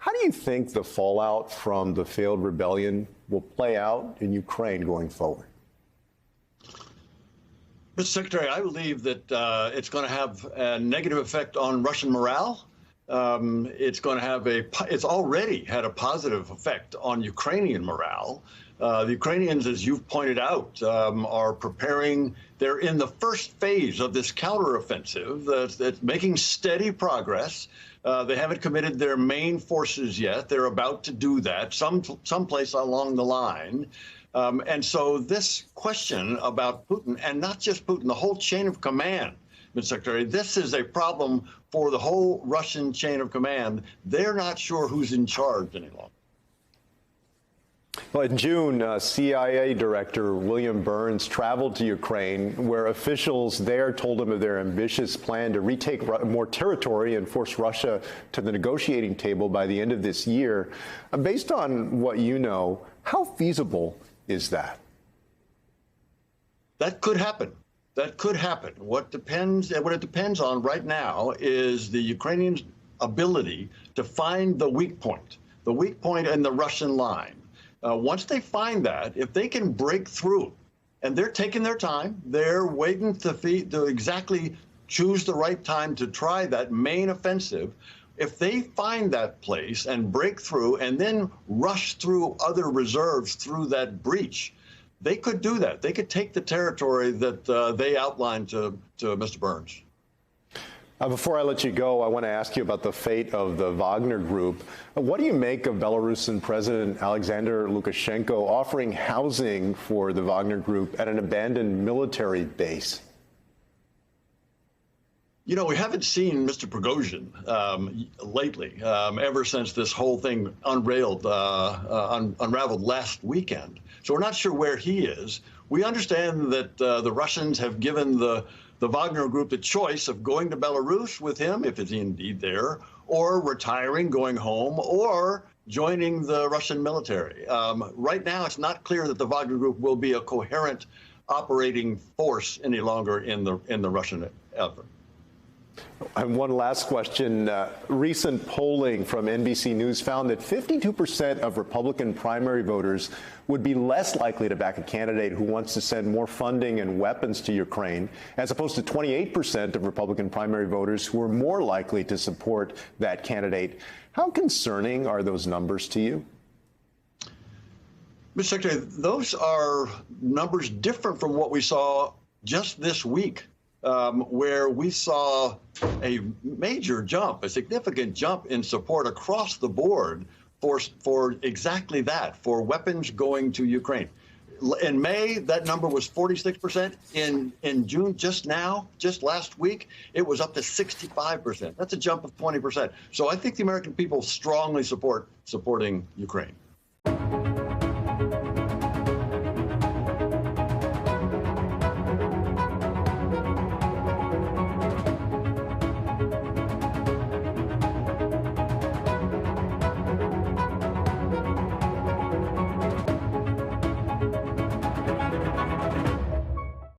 How do you think the fallout from the failed rebellion will play out in Ukraine going forward? Mr. Secretary, I believe that it's going to have a negative effect on Russian morale. It's already had a positive effect on Ukrainian morale. The Ukrainians, as you've pointed out, are preparing. They're in the first phase of this counteroffensive that's making steady progress. They haven't committed their main forces yet. They're about to do that someplace along the line. And so this question about Putin, and not just Putin, the whole chain of command, Mr. Secretary, this is a problem for the whole Russian chain of command. They're not sure who's in charge any longer. Well, in June, CIA Director William Burns traveled to Ukraine, where officials there told him of their ambitious plan to retake more territory and force Russia to the negotiating table by the end of this year. Based on what you know, how feasible is that? That could happen. That could happen. What it depends on right now is the Ukrainians' ability to find the weak point in the Russian line. Once they find that, if they can break through, and they're taking their time, they're waiting to exactly choose the right time to try that main offensive. If they find that place and break through and then rush through other reserves through that breach, they could do that. They could take the territory that they outlined to Mr. Burns. Before I let you go, I want to ask you about the fate of the Wagner Group. What do you make of Belarusian President Alexander Lukashenko offering housing for the Wagner Group at an abandoned military base? You know, we haven't seen Mr. Prigozhin lately, ever since this whole thing unraveled last weekend. So we're not sure where he is. We understand that the Russians have given the Wagner Group the choice of going to Belarus with him, if it's indeed there, or retiring, going home, or joining the Russian military. Right now, it's not clear that the Wagner Group will be a coherent operating force any longer in the Russian effort. And one last question. Recent polling from NBC News found that 52% of Republican primary voters would be less likely to back a candidate who wants to send more funding and weapons to Ukraine, as opposed to 28% of Republican primary voters who are more likely to support that candidate. How concerning are those numbers to you? Mr. Secretary, those are numbers different from what we saw just this week. Where we saw a major jump, a significant jump in support across the board for exactly that, for weapons going to Ukraine. In May, that number was 46%. In June, just last week, it was up to 65%. That's a jump of 20%. So I think the American people strongly supporting Ukraine.